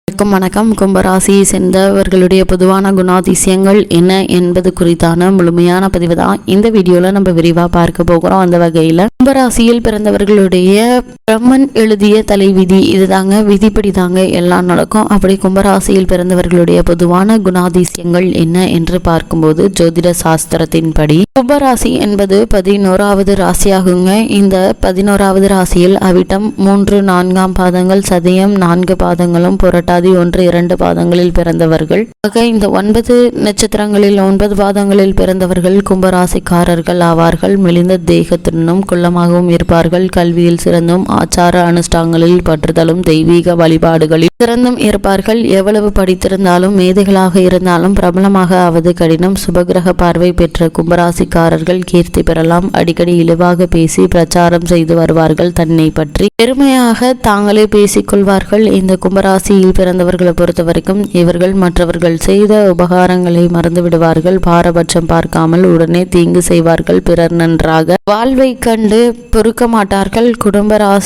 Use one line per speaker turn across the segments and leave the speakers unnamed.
வணக்கம். கும்பராசியை சேர்ந்தவர்களுடைய பொதுவான குணாதிசயங்கள் என்ன என்பது குறித்தான முழுமையான பதிவு தான் இந்த வீடியோல நம்ம விரிவா பார்க்க போகிறோம். அந்த வகையில கும்பராசியில் பிறந்தவர்களுடைய பிரம்மன் எழுதிய தலைவிதி இதுதாங்க, விதிப்படி தாங்க எல்லாம் நடக்கும். அப்படி கும்பராசியில் பிறந்தவர்களுடைய பொதுவான குணாதிசயங்கள் என்ன என்று பார்க்கும்போது, ஜோதிட சாஸ்திரத்தின்படி கும்பராசி என்பது 11வது ராசியாகுங்க. இந்த 11வது ராசியில் அவிட்டம் 3, 4 பாதங்கள், சதயம் 4 பாதங்களும், புரட்டாதி 1, 2 பாதங்களில் பிறந்தவர்கள். ஆக இந்த 9 நட்சத்திரங்களில் 9 பாதங்களில் பிறந்தவர்கள் கும்பராசிக்காரர்கள் ஆவார்கள். மெலிந்த தேகத்துடனும் குள்ளமாகவும் இருப்பார்கள். கல்வியில் சிறந்தும் ஆச்சார அனுஷ்டானங்களில் பற்றுதலும் தெய்வீக வழிபாடுகளில் சிறந்தும் இருப்பார்கள். எவ்வளவு படித்திருந்தாலும் மேதைகளாக இருந்தாலும் பிரபலமாக ஆவது கடினம். சுபகிரக பார்வை பெற்ற கும்பராசிக்காரர்கள் கீர்த்தி பெறலாம். அடிக்கடி இழிவாக பேசி பிரச்சாரம் செய்து வருவார்கள். தன்னை பற்றி பெருமையாக தாங்களே பேசிக் கொள்வார்கள். இந்த கும்பராசியில் பிறந்தவர்களை பொறுத்த வரைக்கும் இவர்கள் மற்றவர்கள் செய்த உபகாரங்களை மறந்து விடுவார்கள். பாரபட்சம் பார்க்காமல் உடனே தீங்கு செய்வார்கள். பிறர் நன்றாக வாழ்வை கண்டு பொறுக்க மாட்டார்கள்.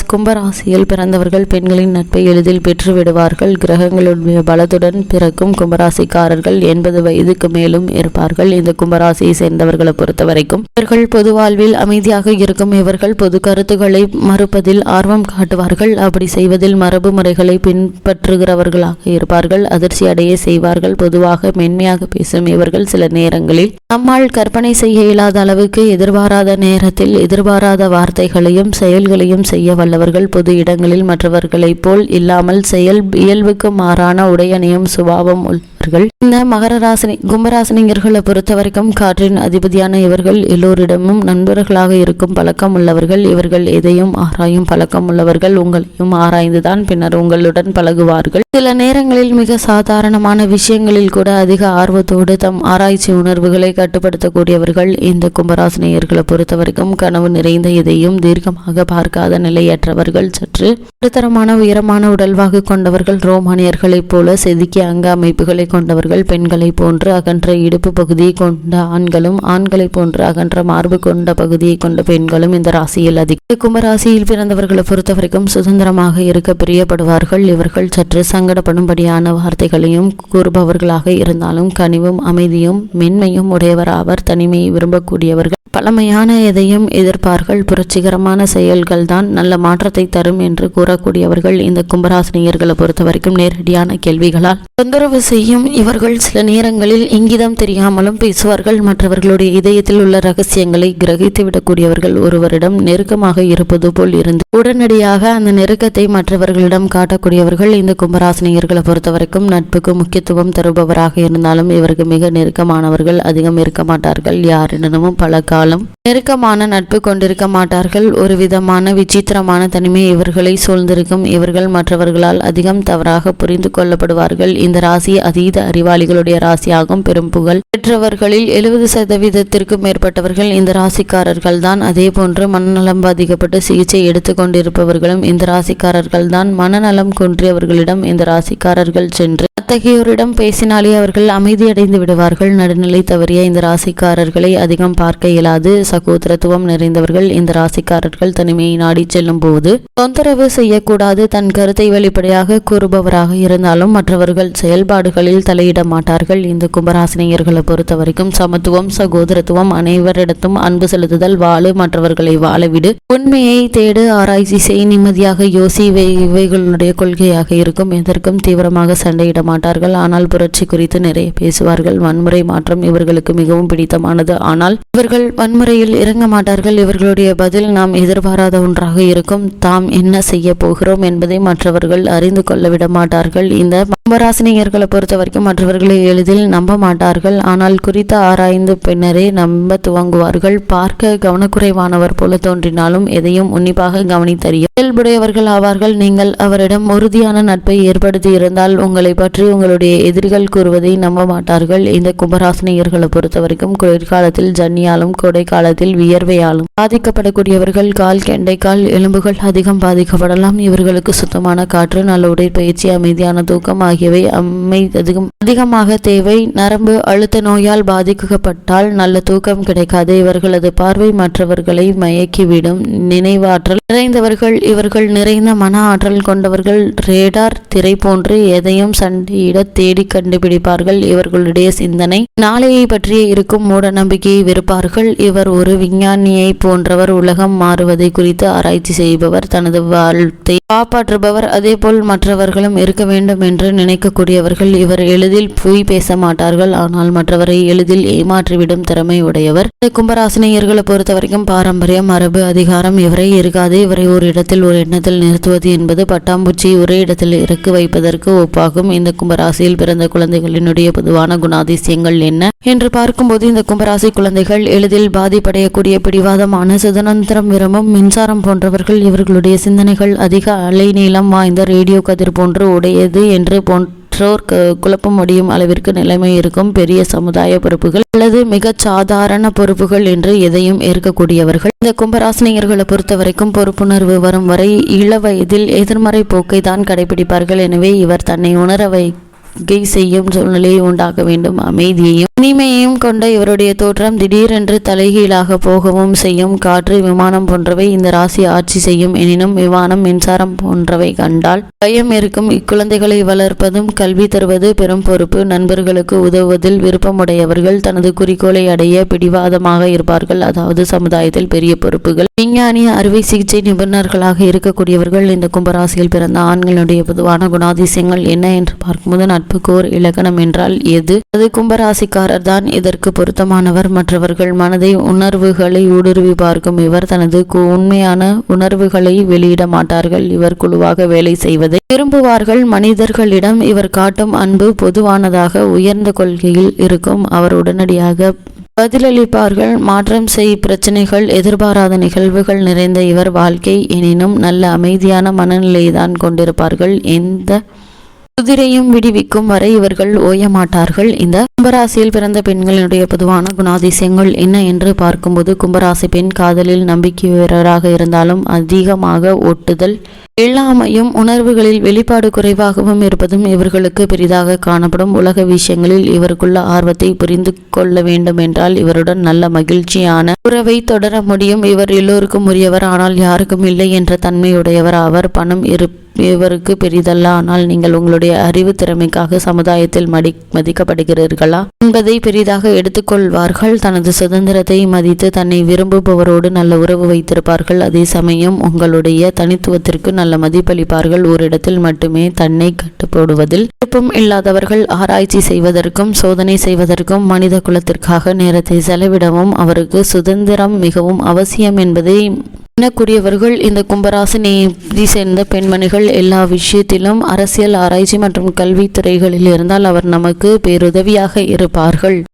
கும்பராசியில் பிறந்தவர்கள் பெண்களின் நட்பை எளிதில் பெற்று விடுவார்கள். கிரகங்களுடைய பலத்துடன் பிறக்கும் கும்பராசிக்காரர்கள் 80 வயதுக்கு மேலும் இருப்பார்கள். இந்த கும்பராசியை சேர்ந்தவர்களை பொறுத்த வரைக்கும் இவர்கள் பொது வாழ்வில் அமைதியாக இருக்கும். இவர்கள் பொது கருத்துக்களை மறுப்பதில் ஆர்வம் காட்டுவார்கள். அப்படி செய்வதில் மரபு முறைகளை பின்பற்றுகிறவர்களாக இருப்பார்கள். அதிர்ச்சி அடைய செய்வார்கள். பொதுவாக மென்மையாக பேசும் இவர்கள் சில நேரங்களில் நம்மால் கற்பனை செய்ய இயலாத அளவுக்கு எதிர்பாராத நேரத்தில் எதிர்பாராத வார்த்தைகளையும் செயல்களையும் செய்ய வல்லவர்கள். பொது இடங்களில் மற்றவர்களைப் போல் இல்லாமல் இயல்புக்கு மாறான உடையணியும் சுபாவம் உள்ளவர்கள். இந்த கும்பராசினியர்களை பொறுத்த வரைக்கும் காற்றின் அதிபதியான இவர்கள் எல்லோரிடமும் நண்பர்களாக இருக்கும் பழக்கம் உள்ளவர்கள். இவர்கள் எதையும் ஆராயும் பழக்கம் உள்ளவர்கள். உங்களையும் ஆராய்ந்துதான் பின்னர் உங்களுடன் பழகுவார்கள். சில நேரங்களில் மிக சாதாரணமான விஷயங்களில் கூட அதிக ஆர்வத்தோடு தம் ஆராய்ச்சி உணர்வுகளை கட்டுப்படுத்தக்கூடியவர்கள். இந்த கும்பராசினியர்களை பொறுத்த வரைக்கும் கனவு நிறைந்த எதையும் தீர்க்கமாக பார்க்காத நிலையற்றவர்கள். சற்று நடுத்தரமான உயரமான உடல்வாகு கொண்டவர்கள். ரோமானியர்களைப் போல செதுக்கிய அங்க அமைப்புகளை கொண்டவர்கள். பெண்களை போன்று அகன்ற இடுப்பு பகுதியை கொண்ட ஆண்களும் ஆண்களை போன்று அகன்ற மார்பு கொண்ட பகுதியை கொண்ட பெண்களும் இந்த ராசியில் அதிகம். கும்பராசியில் பிறந்தவர்களை பொறுத்த வரைக்கும் சுதந்திரமாக இருக்க பிரியப்படுவார்கள். இவர்கள் சற்று சங்கடப்படும்படியான வார்த்தைகளையும் கூறுபவர்களாக இருந்தாலும் கனிவும் அமைதியும் மென்மையும் உடையவராவர். தனிமையை விரும்பக்கூடியவர்கள். பழமையான எதையும் எதிர்ப்பார்கள். புரட்சிகரமான செயல்கள் தான் நல்ல மாற்றத்தை தரும் என்று கூறக்கூடியவர்கள். இந்த கும்பராசினியர்களை பொறுத்த வரைக்கும் நேரடியான கேள்விகளால் தொந்தரவு செய்யும் இவர்கள் சில நேரங்களில் இங்கிதம் தெரியாமலும் பேசுவார்கள். மற்றவர்களுடைய இதயத்தில் உள்ள ரகசியங்களை கிரகித்து விடக்கூடியவர்கள். ஒருவரிடம் நெருக்கமாக இருப்பது போல் இருந்து உடனடியாக அந்த நெருக்கத்தை மற்றவர்களிடம் காட்டக்கூடியவர்கள். இந்த கும்பராசினியர்களை பொறுத்த வரைக்கும் நட்புக்கு முக்கியத்துவம் தருபவராக இருந்தாலும் இவருக்கு மிக நெருக்கமானவர்கள் அதிகம் இருக்க மாட்டார்கள். யாரிடமும் பல காலம் நெருக்கமான நட்பு கொண்டிருக்க மாட்டார்கள். ஒரு விதமான விசித்திரமான தனிமை இவர்களை சூழ்ந்திருக்கும். இவர்கள் மற்றவர்களால் அதிகம் தவறாக புரிந்து கொள்ளப்படுவார்கள். இந்த ராசி அதீத அறிவாளிகளுடைய ராசியாகும். பெரும் புகழ் பெற்றவர்களில் 70% மேற்பட்டவர்கள் இந்த ராசிக்காரர்கள் தான். அதே போன்று மனநலம் பாதிக்கப்பட்டு சிகிச்சை எடுத்துக் கொண்டிருப்பவர்களும் இந்த ராசிக்காரர்கள் தான். மனநலம் குன்றியவர்களிடம் இந்த ராசிக்காரர்கள் சென்று அத்தகையோரிடம் பேசினாலே அவர்கள் அமைதியடைந்து விடுவார்கள். நடுநிலை தவறிய இந்த ராசிக்காரர்களை அதிகம் பார்க்க இயலாது. சகோதரத்துவம் நிறைந்தவர்கள். இந்த ராசிக்காரர்கள் தனிமையை நாடி செல்லும் போது தொந்தரவு செய்யக்கூடாது. தன் கருத்தை வெளிப்படையாக கூறுபவராக இருந்தாலும் மற்றவர்கள் செயல்பாடுகளில் தலையிட மாட்டார்கள். இந்த கும்பராசினியர்களை பொறுத்த வரைக்கும் சமத்துவம், சகோதரத்துவம், அனைவரிடத்தும் அன்பு செலுத்துதல், வாழு, மற்றவர்களை வாழவிடு, உண்மையை தேடு, ஆராய்ச்சி செய், நிம்மதியாக யோசி இவைகளுடைய கொள்கையாக இருக்கும். எதற்கும் தீவிரமாக சண்டையிட மாட்டார்கள். ஆனால் புரட்சி குறித்து நிறைய பேசுவார்கள். வன்முறை மாற்றம் இவர்களுக்கு மிகவும் பிடித்தமானது. ஆனால் இவர்கள் வன்முறையில் இறங்க மாட்டார்கள். இவர்களுடைய பதில் நாம் எதிர்பாராத ஒன்றாக இருக்கும். தாம் என்ன செய்ய போகிறோம் என்பதை மற்றவர்கள் அறிந்து கொள்ள விட மாட்டார்கள். இந்த கும்பராசினியர்களை பொறுத்த வரைக்கும் மற்றவர்களை எளிதில் நம்ப மாட்டார்கள். ஆனால் குறித்த ஆராய்ந்து பின்னரே நம்ப துவங்குவார்கள். பார்க்க கவனக்குறைவானவர் போல தோன்றினாலும் எதையும் உன்னிப்பாக கவனித்தறியும் இயல்புடையவர்கள் ஆவார்கள். நீங்கள் அவரிடம் உறுதியான நட்பை ஏற்படுத்தி இருந்தால் உங்களை பற்றி உங்களுடைய எதிரிகள் கூறுவதை நம்ப மாட்டார்கள். இந்த கும்பராசினியர்களை பொறுத்த வரைக்கும் குளிர்காலத்தில் ஜன்னியாலும் கோடை காலத்தில் வியர்வையாலும் பாதிக்கப்படக்கூடியவர்கள். கால், கெண்டைக்கால் எலும்புகள் அதிகம் பாதிக்கப்படலாம். இவர்களுக்கு சுத்தமான காற்று, நல்ல உடற்பயிற்சி, அமைதியான தூக்கம் ஆகியவை அதிகமாக தேவை. நரம்பு அழுத்த நோயால் பாதிக்கப்பட்டால் நல்ல தூக்கம் கிடைக்காது. இவர்களது பார்வை மற்றவர்களை மயக்கிவிடும். நினைவாற்றல் நிறைந்தவர்கள். இவர்கள் நிறைந்த மன ஆற்றல் கொண்டவர்கள். ரேடார் திரை குதிரை போன்று எதையும் சண்டையிட தேடி கண்டுபிடிப்பார்கள். இவர்களுடைய சிந்தனை நாளையை பற்றியே இருக்கும் மூட நம்பிக்கையை வெறுப்பார்கள். இவர் ஒரு விஞ்ஞானியை போன்றவர். உலகம் மாறுவதை குறித்து ஆராய்ச்சி செய்பவர், தனது வாழ்த்தை காப்பாற்றுபவர். அதேபோல் மற்றவர்களும் இருக்க வேண்டும் என்று நினைக்கக்கூடியவர்கள். இவர் எளிதில் பொய் பேச மாட்டார்கள், ஆனால் மற்றவரை எளிதில் ஏமாற்றிவிடும் திறமை உடையவர். இந்த கும்பராசினியர்களை பொறுத்த வரைக்கும் பாரம்பரியம், மரபு, அதிகாரம் இவரை இருக்காது. இவரை ஒரு இடத்தில் ஒரு எண்ணத்தில் நிறுத்துவது என்பது பட்டாம்பூச்சி ஒரே இடத்தில் இறக்கு வைப்பதற்கு ஒப்பாகும். இந்த கும்பராசியில் பிறந்த குழந்தைகளினுடைய பொதுவான குணாதிசயங்கள் என்ன என்று பார்க்கும்போது, இந்த கும்பராசி குழந்தைகள் எளிதில் பாதிப்படையக்கூடிய, பிடிவாதமான, சுதந்திரம் விரும்பும், மின்சாரம் போன்றவர்கள். இவர்களுடைய சிந்தனைகள் அதிக அலைநீளம் வாய்ந்த ரேடியோ கதிர் போன்று உடையது என்று குழப்பம் முடியும் அளவிற்கு நிலைமை இருக்கும். பெரிய சமுதாய பொறுப்புகள் அல்லது மிக சாதாரண பொறுப்புகள் என்று எதையும் ஏற்கக்கூடியவர்கள். இந்த கும்பராசினியர்களை பொறுத்த வரைக்கும் பொறுப்புணர்வு வரும் வரை இள வயதில் எதிர்மறை போக்கை தான் கடைபிடிப்பார்கள். எனவே இவர் தன்னை உணர செய்யும் சூழ்நிலையை உண்டாக்க வேண்டும். அமைதியையும் இனிமையையும் கொண்ட இவருடைய தோற்றம் திடீரென்று தலைகீழாக போகவும் செய்யும். காற்று, விமானம் போன்றவை இந்த ராசி ஆட்சி செய்யும். எனினும் விமானம், மின்சாரம் போன்றவை கண்டால் பயம் இருக்கும். இக்குழந்தைகளை வளர்ப்பதும் கல்வி தருவது பெரும் பொறுப்பு. நண்பர்களுக்கு உதவுவதில் விருப்பமுடையவர்கள். தனது குறிக்கோளை அடைய பிடிவாதமாக இருப்பார்கள். அதாவது சமுதாயத்தில் பெரிய பொறுப்புகள். விஞ்ஞானி, அறுவை சிகிச்சை நிபுணர்களாக இருக்கக்கூடியவர்கள். இந்த கும்பராசியில் பிறந்த ஆண்களுடைய பொதுவான குணாதிசயங்கள் என்ன என்று பார்க்கும்போது, நட்புக்கு ஓர் இலக்கணம் என்றால் எது? அது கும்பராசிக்காரர் தான் இதற்கு பொருத்தமானவர். மற்றவர்கள் மனதை, உணர்வுகளை ஊடுருவி பார்க்கும் இவர் தனது உண்மையான உணர்வுகளை வெளியிட மாட்டார்கள். இவர் குழுவாக வேலை செய்வதை விரும்புவார்கள். மனிதர்களிடம் இவர் காட்டும் அன்பு பொதுவானதாக உயர்ந்த கொள்கையில் இருக்கும். அவர் உடனடியாக பதிலளிப்பார்கள். மாற்றம் பிரச்சனைகள், எதிர்பாராத நிகழ்வுகள் நிறைந்த இவர் வாழ்க்கை. எனினும் நல்ல அமைதியான மனநிலைதான் கொண்டிருப்பார்கள். எந்த குதிரையும் விடுவிக்கும் வரை இவர்கள் ஓய மாட்டார்கள். இந்த கும்பராசியில் பிறந்த பெண்களினுடைய பொதுவான குணாதிசயங்கள் என்ன என்று பார்க்கும்போது, கும்பராசி பெண் காதலில் நம்பிக்கையராக இருந்தாலும் அதிகமாக ஒட்டுதல் இல்லாமையும், உணர்வுகளில் வெளிப்பாடு குறைவாகவும் இருப்பதும் இவர்களுக்கு பெரிதாக காணப்படும். உலக விஷயங்களில் இவருக்குள்ள ஆர்வத்தை புரிந்து கொள்ள வேண்டும் என்றால் இவருடன் நல்ல மகிழ்ச்சியான உறவை தொடர முடியும். இவர் எல்லோருக்கும் உரியவர், ஆனால் யாருக்கும் இல்லை என்ற தன்மையுடையவர். அவர் பணம் இவருக்கு பெரிதல்ல, ஆனால் நீங்கள் உங்களுடைய அறிவு திறமைக்காக சமுதாயத்தில் மதிக்கப்படுகிறீர்களா என்பதை பெரிதாக எடுத்துக்கொள்வார்கள். தனது சுதந்திரத்தை மதித்து தன்னை விரும்புபவரோடு நல்ல உறவு வைத்திருப்பார்கள். அதே சமயம் உங்களுடைய தனித்துவத்திற்கு நல்ல மதிப்பளிப்பார்கள். ஒரு இடத்தில் மட்டுமே தன்னை கட்டுப்படுவதில் விருப்பம் இல்லாதவர்கள். ஆராய்ச்சி செய்வதற்கும் சோதனை செய்வதற்கும் மனித குலத்திற்காக நேரத்தை செலவிடவும் அவருக்கு சுதந்திரம் மிகவும் அவசியம் என்பதை எண்ணக்கூடியவர்கள். இந்த கும்பராசினியை சேர்ந்த பெண்மணிகள் எல்லா விஷயத்திலும் அரசியல், ஆராய்ச்சி மற்றும் கல்வித்துறைகளில் இருந்தால் அவர் நமக்கு பேருதவியாக இருப்பார்கள்.